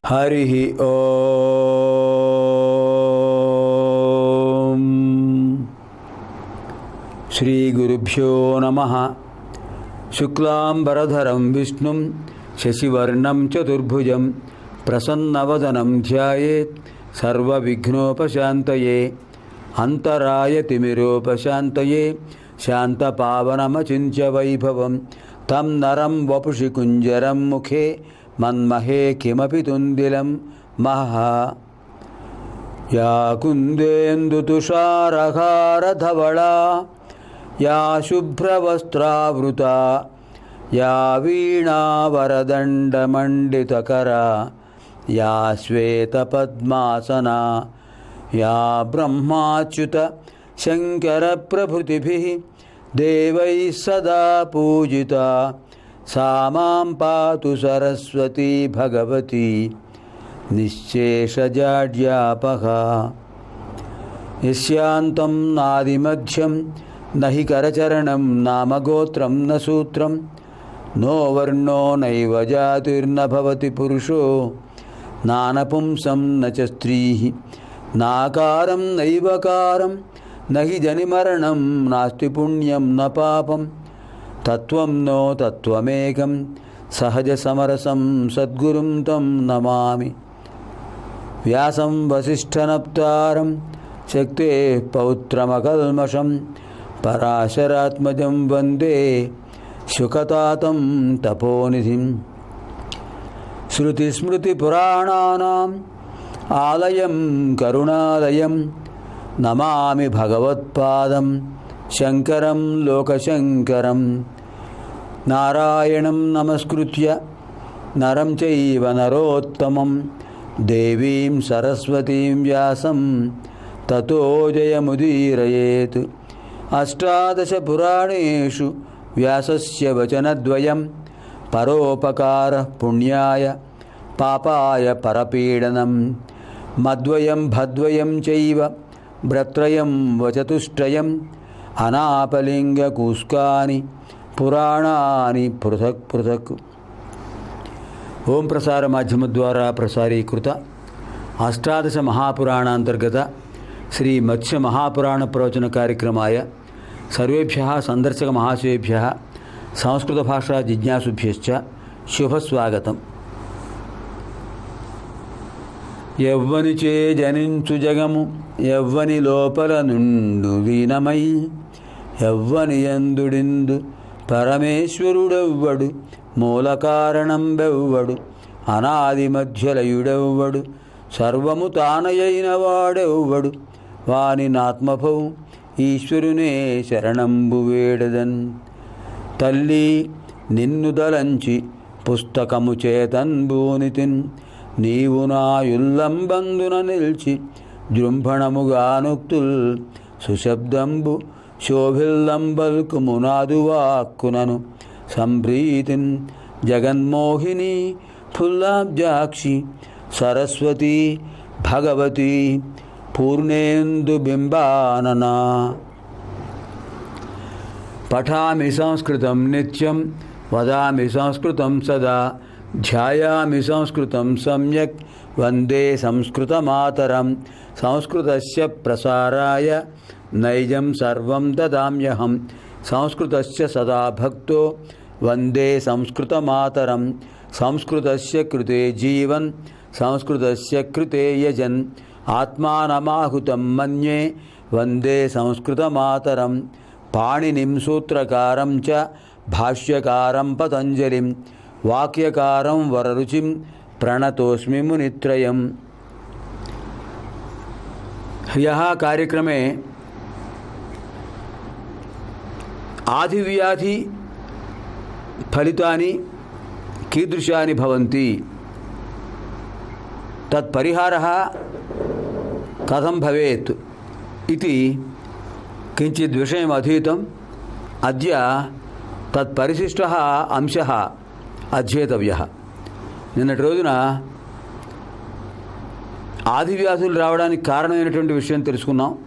హరి ఓం. శ్రీ గురుభ్యో నమః. శుక్లాంబరధరం విష్ణుం శశివర్ణం చతుర్భుజం ప్రసన్నవదనం ధ్యాయేత్ సర్వవిఘ్నోపశాంతయే. అంతరాయ తిమిరోపశాంతయే శాంతపావనమచింత్య వైభవం తం నరం వపుషి కుంజరం ముఖే మన్మహే కిమపి తుందిలం మహా. యా కుందేందుతుషారహారధవళా యా శుభ్రవస్త్రావృతా యా వీణావరదండమండితకరా యా శ్వేతపద్మాసనా యా బ్రహ్మాచ్యుత శంకరప్రభృతిభిః దేవైః సదా పూజితా సా మాం పాతు సరస్వతీ భగవతి నిశ్శేషజాడ్యాపహా. యస్యాంతం నాదిమధ్యం నహి కరచరణం నామగోత్రం న సూత్రం నో వర్ణో నైవ జాతిర్న భవతి పురుషో నానపుంసం న చ స్త్రీః నాకారం నైవకారం నహి జనిమరణం నాస్తి పుణ్యం న పాపం తత్వం నో తత్వమేకం సహజ సమరసం సద్గురుం తం నమామి. వ్యాసం వసిష్ఠనప్తారం శక్తేః పౌత్రమకల్మషం పరాశరాత్మజం వందే శుకతాతం తపోనిధిం. శృతిస్మృతిపురాణానాం ఆలయం కరుణాలయం నమామి భగవత్పాదం శంకరం లోకశంకరం. నారాయణం నమస్కృత్య నరం చైవ నరోత్తమం దేవీం సరస్వతీం వ్యాసం తతో జయముదీరయేత్. అష్టాదశ పురాణేషు వ్యాసస్య వచనద్వయం పరోపకారః పుణ్యాయ పాపాయ పరపీడనం. మద్వయం భద్వయం చైవ భ్రత్రయం వచతుష్టయం అనాపలింగకూస్కాని పురాణాని పృథక్ పృథక్. ఓం ప్రసార మాధ్యమ ద్వారా ప్రసారీకృత అష్టాదశ మహాపురాణాంతర్గత శ్రీ మత్స్య మహాపురాణ ప్రవచన కార్యక్రమాయ సర్వేభ్యః సందర్శక మహాశయేభ్యః సంస్కృత భాషా జిజ్ఞాసుభ్యశ్చ శుభస్వాగతం. ఎవ్వనిచే జనించు జగము ఎవ్వని లోపల నుండు లీనమై ఎవ్వని యందుడిందు పరమేశ్వరుడెవ్వడు మూల కారణంబెవ్వడు అనాది మధ్యలయుడెవ్వడు సర్వము తానయైన వాడెవ్వడు వాని నాత్మభౌ ఈశ్వరునే శరణంబు వేడదన్. తల్లి నిన్ను దలంచి పుస్తకము చేతన్బూనితిన్ నీవు నాయుల్లంబందున నిల్చి జృంభణముగా నొక్తుల్ సుశబ్దంబు శోభిల్లంబల్కు మునాదువాక్కునను సంప్రీతిన్ జగన్మోహిని ఫుల్లాబ్జాక్షి సరస్వతి భగవతి పూర్ణేందు బింబాననా. పఠామి సంస్కృతం నిత్యం వదామి సంస్కృతం సదా ధ్యాయామి సంస్కృతం సమ్యక్ వందే సంస్కృతమాతరం. సంస్కృతస్య ప్రసారాయ నైజం సర్వం దదామ్యహం సంస్కృతస్య సదా భక్తో వందే సంస్కృతమాతరం. సంస్కృతస్య కృతే జీవన్ సంస్కృతస్య కృతే యజన్ ఆత్మానమాహుతం మన్యే వందే సంస్కృతమాతరం. పాణినిం సూత్రకారం చ భాష్యకారం పతంజలిం వాక్యకారం వరరుచిం ప్రణతోస్మి మునిత్రయం. ह्यः कार्यक्रमे आधिव्याधि फलितानि कीदृशानि भवन्ति तत्परिहारः कथं भवेत् इति किञ्चित् विषयम् अधीतम्. अद्य तत्परिशिष्टः अंशः అధ్యేతవ్యః. నిన్నటి రోజున ఆది వ్యాధులు రావడానికి కారణమైనటువంటి విషయం తెలుసుకున్నాం.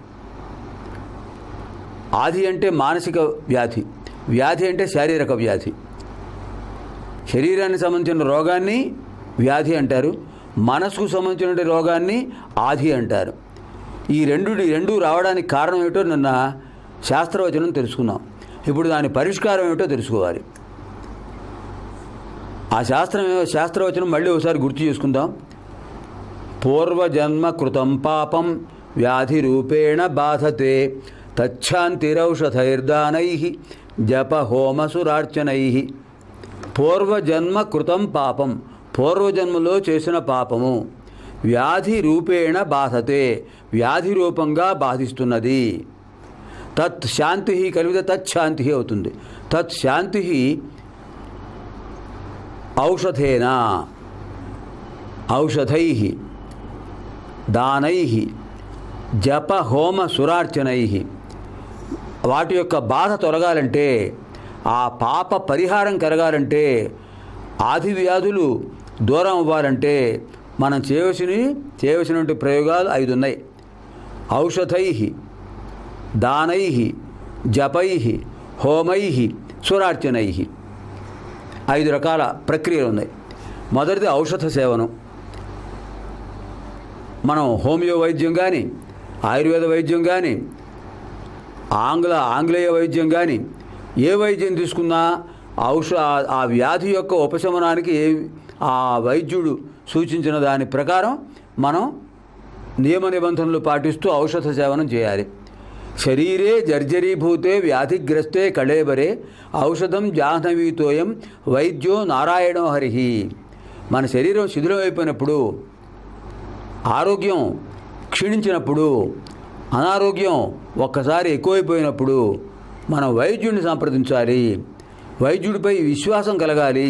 ఆది అంటే మానసిక వ్యాధి, వ్యాధి అంటే శారీరక వ్యాధి. శరీరానికి సంబంధించిన రోగాన్ని వ్యాధి అంటారు, మనసుకు సంబంధించిన రోగాన్ని ఆది అంటారు. ఈ రెండు రావడానికి కారణం ఏమిటో నిన్న శాస్త్రవచనం తెలుసుకున్నాం. ఇప్పుడు దాని పరిష్కారం ఏమిటో తెలుసుకోవాలి. ఆ శాస్త్రవచనం మళ్ళీ ఒకసారి గుర్తు చేసుకుందాం. పూర్వజన్మ కృతం పాపం వ్యాధి రూపేణ బాధతే తచ్ఛాంతిరౌషధైర్దానై జప హోమసురార్చనై. పూర్వజన్మ కృతం పాపం, పూర్వజన్మలో చేసిన పాపము వ్యాధి రూపేణ బాధతే, వ్యాధి రూపంగా బాధిస్తున్నది. తత్ శాంతి కలిగితే తచ్శాంతి అవుతుంది. తత్శాంతి ఔషధేన, ఔషధై దానై జప హోమ సురార్చనై. వాటి యొక్క బాధ తొలగాలంటే, ఆ పాప పరిహారం కలగాలంటే, ఆది వ్యాధులు దూరం అవ్వాలంటే మనం చేయవలసినటువంటి ప్రయోగాలు 5 ఉన్నాయి. ఔషధై దానై జపై హోమై సురార్చనై. 5 రకాల ప్రక్రియలు ఉన్నాయి. మొదటిది ఔషధ సేవనం. మనం హోమియో వైద్యం కానీ, ఆయుర్వేద వైద్యం కానీ, ఆంగ్లేయ వైద్యం కానీ, ఏ వైద్యం తీసుకున్నా ఆ వ్యాధి యొక్క ఉపశమనానికి ఆ వైద్యుడు సూచించిన దాని ప్రకారం మనం నియమ నిబంధనలు పాటిస్తూ ఔషధ సేవనం చేయాలి. శరీరే జర్జరీభూతే వ్యాధిగ్రస్తే కళేబరే ఔషధం జాహ్నవీతోయం వైద్యో నారాయణో హరి. మన శరీరం శిథిలమైపోయినప్పుడు, ఆరోగ్యం క్షీణించినప్పుడు, అనారోగ్యం ఒక్కసారి ఎక్కువైపోయినప్పుడు మనం వైద్యుడిని సంప్రదించాలి. వైద్యుడిపై విశ్వాసం కలగాలి.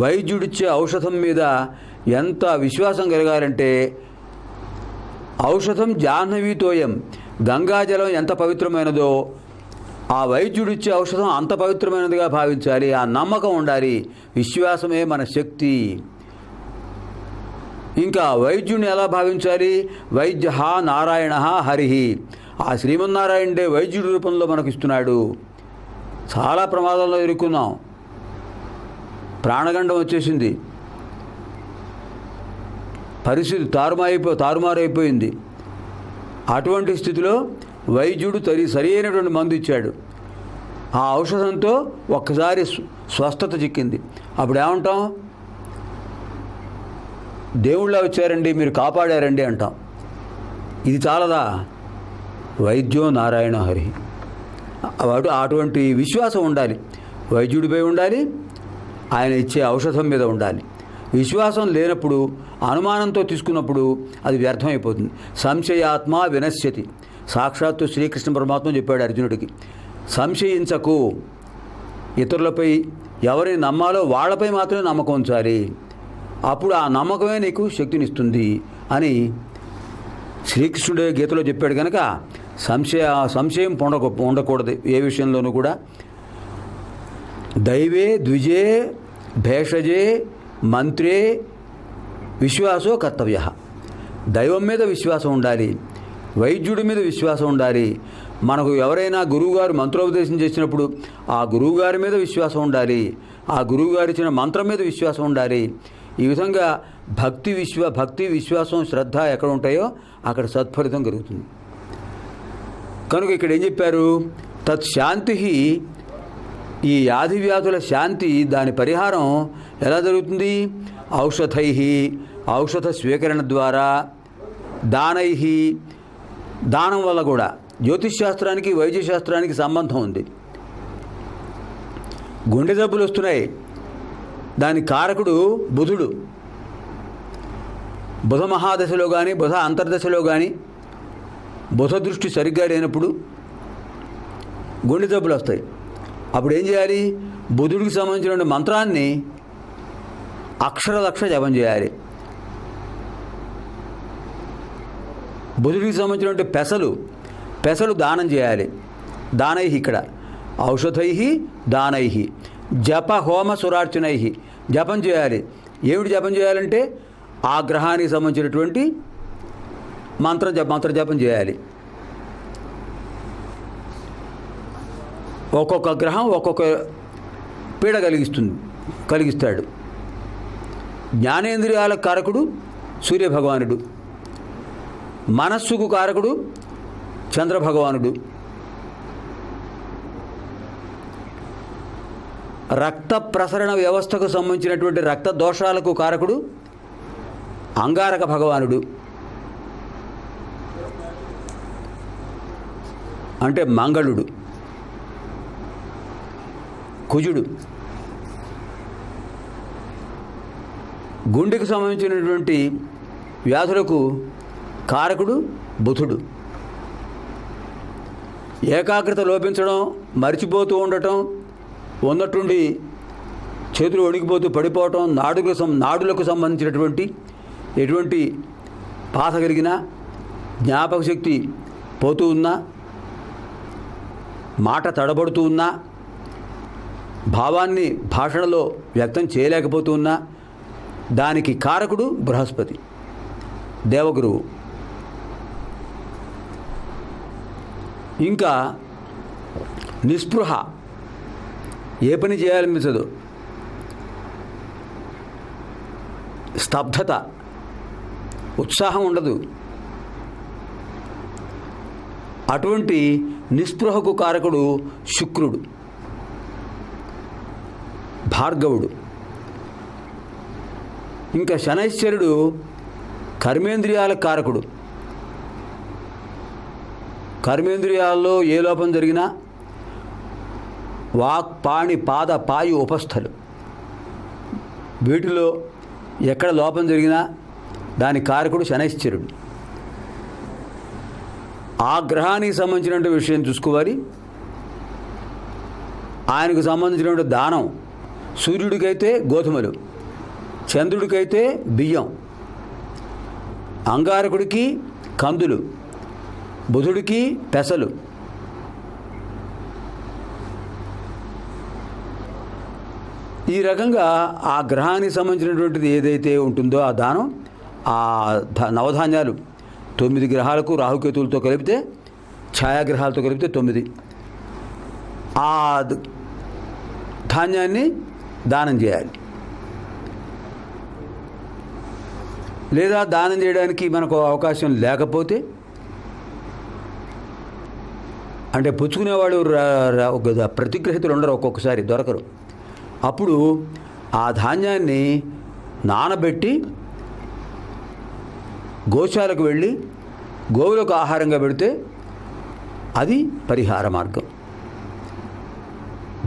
వైద్యుడిచ్చే ఔషధం మీద ఎంత విశ్వాసం కలగాలంటే, ఔషధం జాహ్నవీతోయం, గంగాజలం ఎంత పవిత్రమైనదో ఆ వైద్యుడిచ్చే ఔషధం అంత పవిత్రమైనదిగా భావించాలి. ఆ నమ్మకం ఉండాలి. విశ్వాసమే మన శక్తి. ఇంకా వైద్యుని ఎలా భావించాలి? వైద్య నారాయణ హరి. ఆ శ్రీమన్నారాయణుడే వైద్యుడి రూపంలో మనకు ఇస్తున్నాడు. చాలా ప్రమాదంలో ఇరుక్కున్నాం. ప్రాణగండం వచ్చేసింది. పరిస్థితి తారుమారైపోయింది. అటువంటి స్థితిలో వైద్యుడు సరి అయినటువంటి మందు ఇచ్చాడు. ఆ ఔషధంతో ఒక్కసారి స్వస్థత చిక్కింది. అప్పుడు ఏమంటాం? దేవుళ్ళ వచ్చారండి, మీరు కాపాడారండి అంటాం. ఇది చాలదా? వైద్యో నారాయణ హరి. అటువంటి విశ్వాసం ఉండాలి. వైద్యుడిపై ఉండాలి, ఆయన ఇచ్చే ఔషధం మీద ఉండాలి. విశ్వాసం లేనప్పుడు, అనుమానంతో తీసుకున్నప్పుడు అది వ్యర్థమైపోతుంది. సంశయాత్మ వినశ్యతి. సాక్షాత్తు శ్రీకృష్ణ పరమాత్మ చెప్పాడు అర్జునుడికి, సంశయించకు. ఇతరులపై ఎవరిని నమ్మాలో వాళ్ళపై మాత్రమే నమ్మకం ఉంచాలి. అప్పుడు ఆ నమ్మకమే నీకు శక్తినిస్తుంది అని శ్రీకృష్ణుడే గీతలో చెప్పాడు. కనుక సంశయం ఉండకూడదు ఏ విషయంలోనూ కూడా. దైవే ద్విజే భేషజే మంత్రే విశ్వాసో కర్తవ్య. దైవం మీద విశ్వాసం ఉండాలి, వైద్యుడి మీద విశ్వాసం ఉండాలి. మనకు ఎవరైనా గురువుగారు మంత్రోపదేశం చేసినప్పుడు ఆ గురువుగారి మీద విశ్వాసం ఉండాలి, ఆ గురువుగారు ఇచ్చిన మంత్రం మీద విశ్వాసం ఉండాలి. ఈ విధంగా భక్తి విశ్వాసం శ్రద్ధ ఎక్కడ ఉంటాయో అక్కడ సత్ఫలితం కలుగుతుంది. కనుక ఇక్కడ ఏం చెప్పారు? తత్శాంతి. ఈ వ్యాధి వ్యాధుల శాంతి, దాని పరిహారం ఎలా జరుగుతుంది? ఔషధై, ఔషధ స్వీకరణ ద్వారా, దానై, దానం వల్ల కూడా. జ్యోతిష్ శాస్త్రానికి వైద్యశాస్త్రానికి సంబంధం ఉంది. గుండె జబ్బులు వస్తున్నాయి, దాని కారకుడు బుధుడు. బుధ మహాదశలో కానీ బుధ అంతర్దశలో కానీ బుధ దృష్టి సరిగ్గా లేనప్పుడు గుండె జబ్బులు వస్తాయి. అప్పుడు ఏం చేయాలి? బుధుడికి సంబంధించిన మంత్రాన్ని అక్షరలక్ష జపం చేయాలి. బుధుడికి సంబంధించినటువంటి పెసలు దానం చేయాలి. దానై, ఇక్కడ ఔషధై దానై, జప హోమ సురార్చనై, జపం చేయాలి. ఏమిటి జపం చేయాలంటే ఆ గ్రహానికి సంబంధించినటువంటి మంత్ర జపం చేయాలి. ఒక్కొక్క గ్రహం ఒక్కొక్క పీడ కలిగిస్తాడు. జ్ఞానేంద్రియాల కారకుడు సూర్యభగవానుడు, మనస్సుకు కారకుడు చంద్రభగవానుడు, రక్త ప్రసరణ వ్యవస్థకు సంబంధించినటువంటి రక్త దోషాలకు కారకుడు అంగారక భగవానుడు, అంటే మంగళుడు, కుజుడు, గుండెకు సంబంధించినటువంటి వ్యాధులకు కారకుడు బుధుడు, ఏకాగ్రత లోపించడం, మరిచిపోతూ ఉండటం, ఉన్నట్టుండి చేతులు వణికిపోతూ పడిపోవటం, నాడులకు సంబంధించినటువంటి ఎటువంటి బాధ కలిగినా, జ్ఞాపక శక్తి పోతూ ఉన్నా, మాట తడబడుతూ ఉన్నా, భావాన్ని భాషణలో వ్యక్తం చేయలేకపోతూ ఉన్నా దానికి కారకుడు బృహస్పతి, దేవగురువు. ఇంకా నిస్పృహ, ఏ పని చేయాలనిపించదు, స్తబ్దత, ఉత్సాహం ఉండదు. అటువంటి నిస్పృహకు కారకుడు శుక్రుడు, భార్గవుడు. ఇంకా శనైశ్వరుడు కర్మేంద్రియాల కారకుడు. కర్మేంద్రియాల్లో ఏ లోపం జరిగినా వాక్, పాణి, పాద, పాయు, ఉపస్థలు, వీటిలో ఎక్కడ లోపం జరిగినా దాని కారకుడు శనైశ్వరుడు. ఆ గ్రహానికి సంబంధించినటువంటి విషయం చూసుకోవాలి. ఆయనకు సంబంధించినటువంటి దానం, సూర్యుడికైతే గోధుమలు, చంద్రుడికైతే బియ్యం, అంగారకుడికి కందులు, బుధుడికి పెసలు. ఈ రకంగా ఆ గ్రహానికి సంబంధించినటువంటిది ఏదైతే ఉంటుందో ఆ దానం, ఆ నవధాన్యాలు 9 గ్రహాలకు రాహుకేతువులతో కలిపితే, ఛాయాగ్రహాలతో కలిపితే 9, ఆ ధాన్యాన్ని దానం చేయాలి. లేదా దానం చేయడానికి మనకు అవకాశం లేకపోతే, అంటే పుచ్చుకునేవాడు ప్రతిగ్రహితులు ఉండరు, ఒక్కొక్కసారి దొరకరు. అప్పుడు ఆ ధాన్యాన్ని నానబెట్టి గోశాలకు వెళ్ళి గోవులకు ఆహారంగా పెడితే అది పరిహార మార్గం.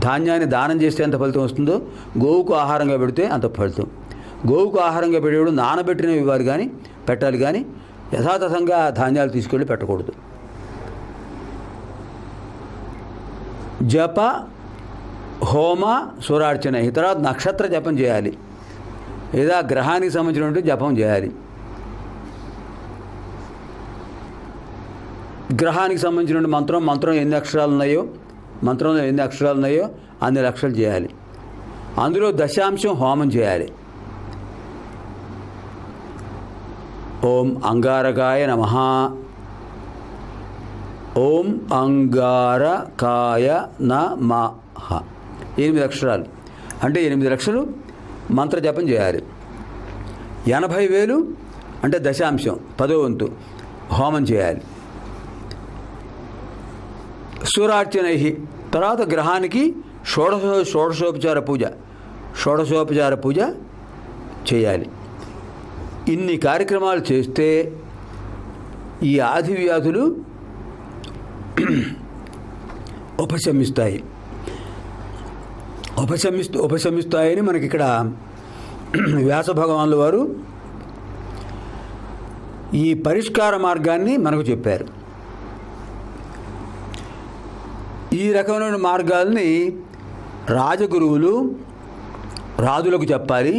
ధాన్యాన్ని దానం చేస్తే ఎంత ఫలితం వస్తుందో గోవుకు ఆహారంగా పెడితే అంత ఫలితం. గోవుకు ఆహారంగా పెట్టేవాడు నానబెట్టినవి ఇవ్వాలి కానీ, పెట్టాలి కానీ యథాతథంగా ధాన్యాలు తీసుకెళ్ళి పెట్టకూడదు. జప, హోమ, సూరార్చన, తర్వాత నక్షత్ర జపం చేయాలి, లేదా గ్రహానికి సంబంధించినటువంటి జపం చేయాలి. గ్రహానికి సంబంధించిన మంత్రంలో ఎన్ని అక్షరాలు ఉన్నాయో అన్ని లక్షలు చేయాలి. అందులో దశాంశం హోమం చేయాలి. ఓం అంగారకాయ నమః, ఓం అంగారకాయ నమః, 8 అక్షరాలు, అంటే 8 లక్షలు మంత్ర జపం చేయాలి. 80,000 అంటే దశాంశం, 10వ వంతు హోమం చేయాలి. సూరార్చనై, తర్వాత గ్రహానికి షోడశోపచార పూజ చేయాలి. ఇన్ని కార్యక్రమాలు చేస్తే ఈ ఆది వ్యాధులు ఉపశమిస్తాయని మనకి ఇక్కడ వ్యాస భగవానుల వారు ఈ పరిష్కార మార్గాన్ని మనకు చెప్పారు. ఈ రకమైన మార్గాల్ని రాజగురువులు రాజులకు చెప్పాలి,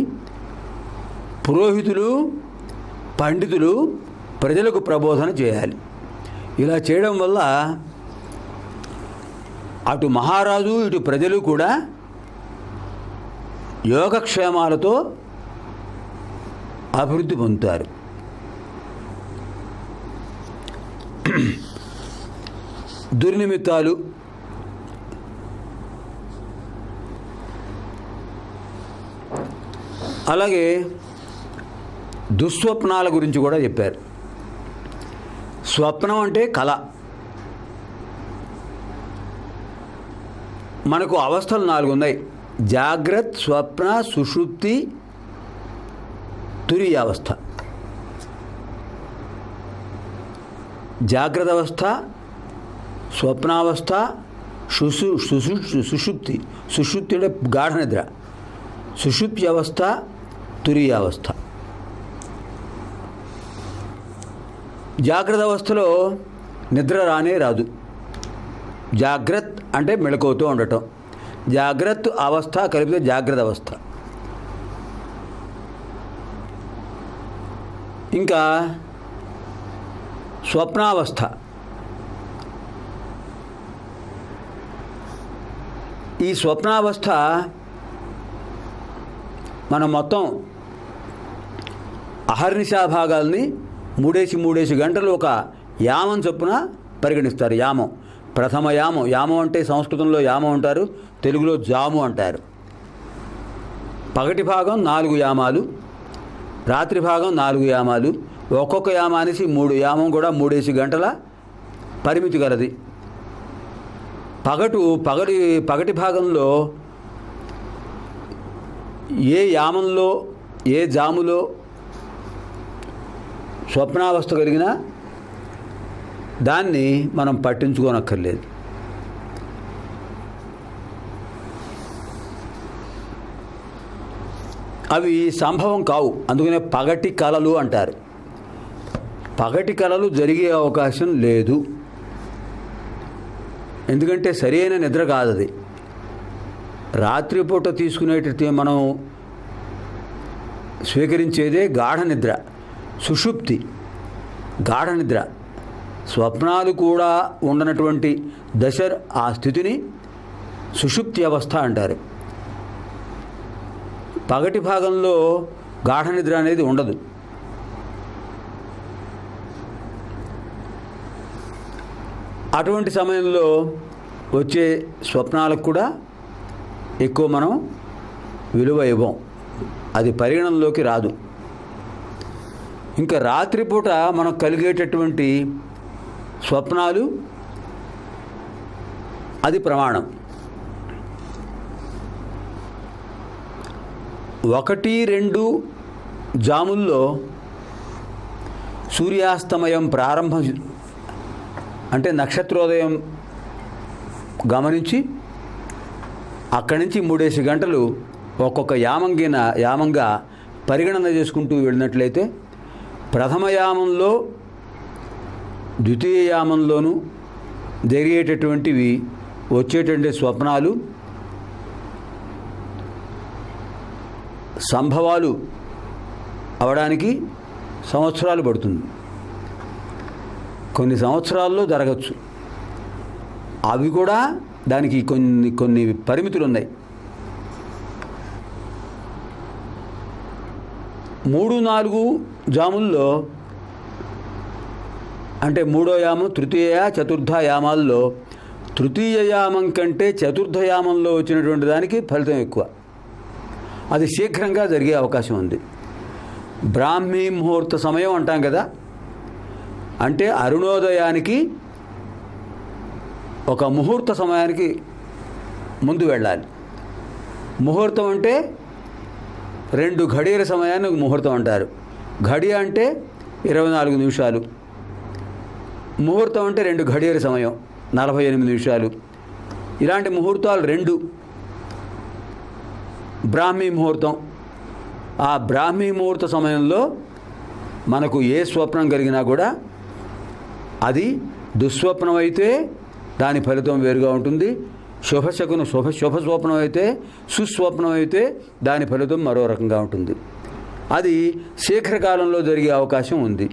పురోహితులు, పండితులు ప్రజలకు ప్రబోధన చేయాలి. ఇలా చేయడం వల్ల అటు మహారాజు ఇటు ప్రజలు కూడా యోగక్షేమాలతో అభివృద్ధి పొందుతారు. దుర్నిమిత్తాలు, అలాగే దుస్వప్నాల గురించి కూడా చెప్పారు. స్వప్నం అంటే కళ. మనకు అవస్థలు 4 ఉన్నాయి: జాగ్రత్త, స్వప్న, సుషుప్తి, తురీయావస్థ. జాగ్రత్త అవస్థ, స్వప్నావస్థ, సుషుప్తి. సుషుప్తి అంటే గాఢ నిద్ర. సుషుప్తి అవస్థ, తురీయావస్థ. జాగ్రత్త అవస్థలో నిద్ర రానే రాదు. జాగ్రత్త అంటే మెళకువతో ఉండటం. జాగ్రత్త అవస్థ కలిపితే జాగ్రత్త అవస్థ. ఇంకా స్వప్నావస్థ. ఈ స్వప్నావస్థ మనం మొత్తం అహర్నిశా భాగాల్ని 3 గంటలు ఒక యామం చొప్పున పరిగణిస్తారు. యామం, ప్రథమ యామం. యామం అంటే సంస్కృతంలో యామం అంటారు, తెలుగులో జాము అంటారు. పగటి భాగం 4 యామాలు, రాత్రి భాగం 4 యామాలు. ఒక్కొక్క యామానికి 3 యామం కూడా 3 గంటల పరిమితి గలది. పగటి భాగంలో ఏ యామంలో ఏ జాములో స్వప్నావస్థ కలిగినా దాన్ని మనం పట్టించుకోనక్కర్లేదు. అవి సంభవం కావు. అందుకనే పగటి కలలు అంటారు. పగటి కలలు జరిగే అవకాశం లేదు. ఎందుకంటే సరైన నిద్ర కాదు అది. రాత్రిపూట తీసుకునేటట్టు మనం స్వీకరించేదే గాఢ నిద్ర, సుషుప్తి, గాఢ నిద్ర. స్వప్నాలు కూడా ఉండనటువంటి దశ, ఆ స్థితిని సుషుప్తి అవస్థ అంటారు. పగటి భాగంలో గాఢ నిద్ర అనేది ఉండదు. అటువంటి సమయంలో వచ్చే స్వప్నాలకు కూడా ఎక్కువ మనం విలువ ఇవ్వం. అది పరిగణనలోకి రాదు. ఇంకా రాత్రిపూట మనకు కలిగేటటువంటి స్వప్నాలు అది ప్రమాణం. 1-2 జాముల్లో సూర్యాస్తమయం ప్రారంభం అంటే నక్షత్రోదయం గమనించి అక్కడి నుంచి 3 గంటలు ఒక్కొక్క యామంగా పరిగణన చేసుకుంటూ వెళ్ళినట్లయితే ప్రథమ యామంలో, ద్వితీయ యామంలోనూ జరిగేటటువంటివి వచ్చేటువంటి స్వప్నాలు సంభవాలు అవడానికి సంవత్సరాలు పడుతుంది. కొన్ని సంవత్సరాల్లో జరగచ్చు. అవి కూడా దానికి కొన్ని పరిమితులు ఉన్నాయి. 3-4 జాముల్లో అంటే 3వ యామం, తృతీయ, చతుర్థ యామాల్లో తృతీయ యామం కంటే చతుర్థ యామంలో వచ్చినటువంటి దానికి ఫలితం ఎక్కువ. అది శీఘ్రంగా జరిగే అవకాశం ఉంది. బ్రాహ్మీ ముహూర్త సమయం అంటాం కదా, అంటే అరుణోదయానికి ఒక ముహూర్త సమయానికి ముందు వెళ్ళాలి. ముహూర్తం అంటే 2 ఘడియల సమయాన్ని ముహూర్తం అంటారు. ఘడియ అంటే 24 నిమిషాలు. ముహూర్తం అంటే 2 ఘడియల సమయం 48 నిమిషాలు. ఇలాంటి ముహూర్తాలు 2. బ్రాహ్మీ ముహూర్తం. ఆ బ్రాహ్మీ ముహూర్త సమయంలో మనకు ఏ స్వప్నం కలిగినా కూడా అది దుస్వప్నం అయితే దాని ఫలితం వేరుగా ఉంటుంది. శుభ స్వప్నం అయితే, సుస్వప్నం అయితే దాని ఫలితం మరో రకంగా ఉంటుంది. అది శీఘ్రకాలంలో జరిగే అవకాశం ఉంది.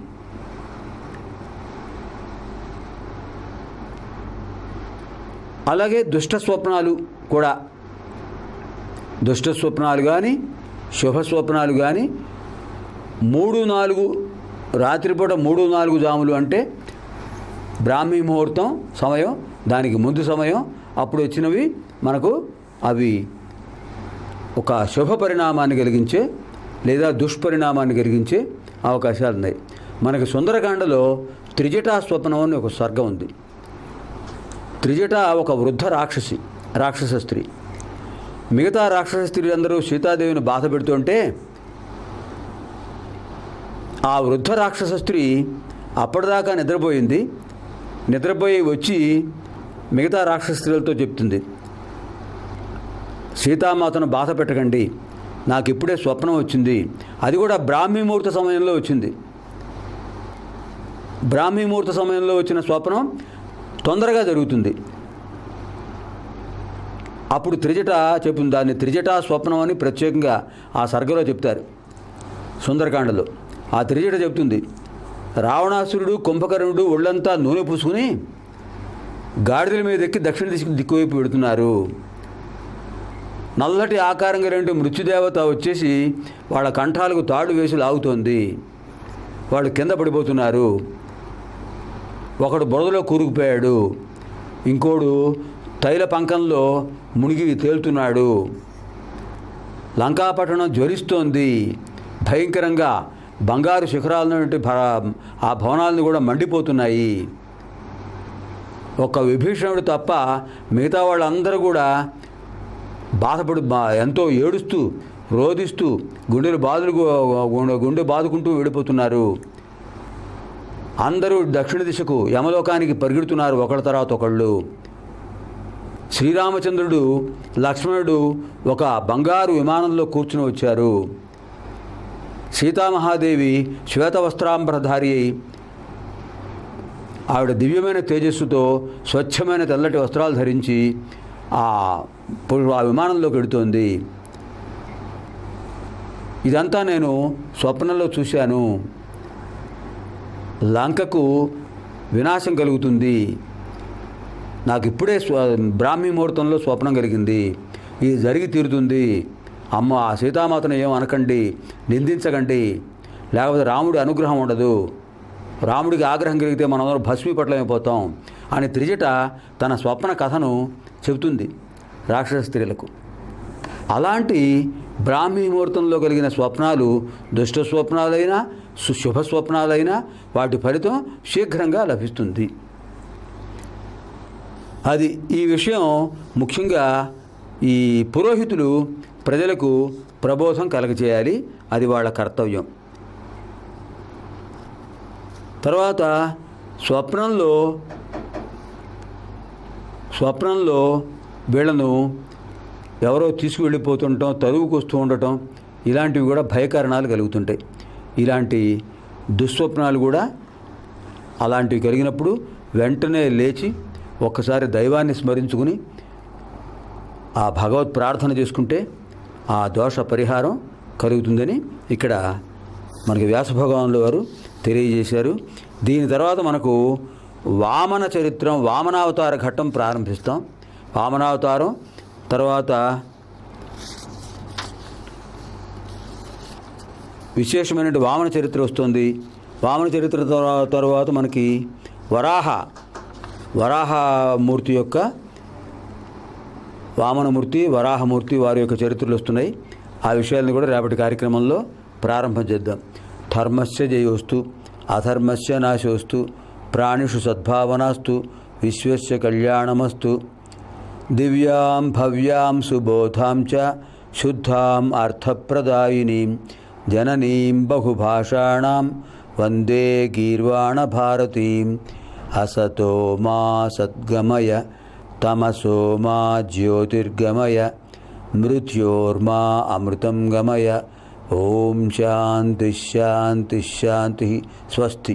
అలాగే దుష్ట స్వప్నాలు కూడా, దుష్ట స్వప్నాలు కానీ శుభ స్వప్నాలు కానీ 3-4 రాత్రిపూట 3-4 జాములు అంటే బ్రాహ్మీ ముహూర్తం సమయం, దానికి ముందు సమయం, అప్పుడు వచ్చినవి మనకు అవి ఒక శుభ పరిణామాన్ని కలిగించే లేదా దుష్పరిణామాన్ని కలిగించే అవకాశాలు ఉన్నాయి. మనకి సుందరకాండలో త్రిజటా స్వప్నం అని ఒక స్వర్గం ఉంది. త్రిజట ఒక వృద్ధ రాక్షస స్త్రీ. మిగతా రాక్షస స్త్రీలందరూ సీతాదేవిని బాధ పెడుతుంటే ఆ వృద్ధ రాక్షస స్త్రీ అప్పటిదాకా నిద్రపోయి వచ్చి మిగతా రాక్షస స్త్రీలతో చెప్తుంది, సీతామాతను బాధ పెట్టకండి, నాకు ఇప్పుడే స్వప్నం వచ్చింది. అది కూడా బ్రాహ్మీ ముహూర్త సమయంలో వచ్చింది. బ్రాహ్మీ ముహూర్త సమయంలో వచ్చిన స్వప్నం తొందరగా జరుగుతుంది. అప్పుడు త్రిజట చెప్తుంది. దాన్ని త్రిజటా స్వప్నం అని ప్రత్యేకంగా ఆ సర్గలో చెప్తారు సుందరకాండలో. ఆ త్రిజట చెప్తుంది, రావణాసురుడు కుంభకర్ణుడు ఒళ్ళంతా నూనె పూసుకుని గాడిదల మీద ఎక్కి దక్షిణ దిక్కువైపు పెడుతున్నారు. నల్లటి ఆకారంగా రెండు మృత్యుదేవత వచ్చేసి వాళ్ళ కంఠాలకు తాడు వేసి లాగుతోంది. వాళ్ళు కింద పడిపోతున్నారు. ఒకడు బురదలో కూరుకుపోయాడు, ఇంకోడు తైల పంకంలో మునిగి తేలుతున్నాడు. లంకాపట్టణం జ్వరిస్తోంది భయంకరంగా. బంగారు శిఖరాలన్నిటి ఆ భవనాలను కూడా మండిపోతున్నాయి. ఒక్క విభీషణుడు తప్ప మిగతా వాళ్ళందరూ కూడా ఎంతో ఏడుస్తూ రోదిస్తూ గుండె బాదుకుంటూ వెళ్ళిపోతున్నారు. అందరూ దక్షిణ దిశకు యమలోకానికి పరిగెడుతున్నారు ఒకళ్ళ తర్వాత ఒకళ్ళు. శ్రీరామచంద్రుడు లక్ష్మణుడు ఒక బంగారు విమానంలో కూర్చుని వచ్చారు. సీతామహాదేవి శ్వేతవస్త్రాంబరధారి అయి ఆవిడ దివ్యమైన తేజస్సుతో స్వచ్ఛమైన తెల్లటి వస్త్రాలు ధరించి ఆ విమానంలోకి వెడుతోంది. ఇదంతా నేను స్వప్నంలో చూశాను. లంకకు వినాశం కలుగుతుంది, నాకు ఇప్పుడే బ్రాహ్మీ ముహూర్తంలో స్వప్నం కలిగింది, ఇది జరిగి తీరుతుంది. అమ్మ ఆ సీతామాతను ఏం అనకండి, నిందించకండి, లేకపోతే రాముడి అనుగ్రహం ఉండదు, రాముడికి ఆగ్రహం కలిగితే మనందరం భస్మీపట్లమైపోతాం అని త్రిజట తన స్వప్న కథను చెబుతుంది రాక్షస స్త్రీలకు. అలాంటి బ్రాహ్మీ ముహూర్తంలో కలిగిన స్వప్నాలు దుష్ట స్వప్నాలైనా శుభ స్వప్నాలైనా వాటి ఫలితం శీఘ్రంగా లభిస్తుంది. అది ఈ విషయం ముఖ్యంగా ఈ పురోహితులు ప్రజలకు ప్రబోధం కలగచేయాలి, అది వాళ్ళ కర్తవ్యం. తర్వాత స్వప్నంలో వీళ్ళను ఎవరో తీసుకువెళ్ళిపోతుండటం, తరువుకు వస్తూ ఉండటం, ఇలాంటివి కూడా భయకారణాలు కలుగుతుంటాయి. ఇలాంటి దుస్వప్నాలు కూడా అలాంటివి కలిగినప్పుడు వెంటనే లేచి ఒక్కసారి దైవాన్ని స్మరించుకుని ఆ భగవత్ ప్రార్థన చేసుకుంటే ఆ దోష పరిహారం కలుగుతుందని ఇక్కడ మనకి వ్యాస భగవానుల వారు తెలియజేశారు. దీని తర్వాత మనకు వామన చరిత్రం, వామనావతార ఘట్టం ప్రారంభిస్తాం. వామనావతారం తర్వాత విశేషమైన వామన చరిత్ర వస్తుంది. వామన చరిత్ర తర్వాత మనకి వరాహమూర్తి యొక్క వామనమూర్తి, వరాహమూర్తి వారి యొక్క చరిత్రలు వస్తున్నాయి. ఆ విషయాలను కూడా రేపటి కార్యక్రమంలో ప్రారంభం చేద్దాం. ధర్మస్య జయోస్తు అధర్మస్య నాశోస్తు ప్రాణిషు సద్భావనాస్తు విశ్వస్య కళ్యాణమస్తు. దివ్యాం భవ్యాం సుబోధాం చ శుద్ధాం అర్థప్రదాయినీం జననీం బహుభాషాణాం వందే గీర్వాణ భారతీం. అసతో మా సద్గమయ తమసో మా జ్యోతిర్గమయ మృత్యోర్మా అమృతం గమయ. ఓం శాంతి శాంతి శాంతి. స్వస్తి.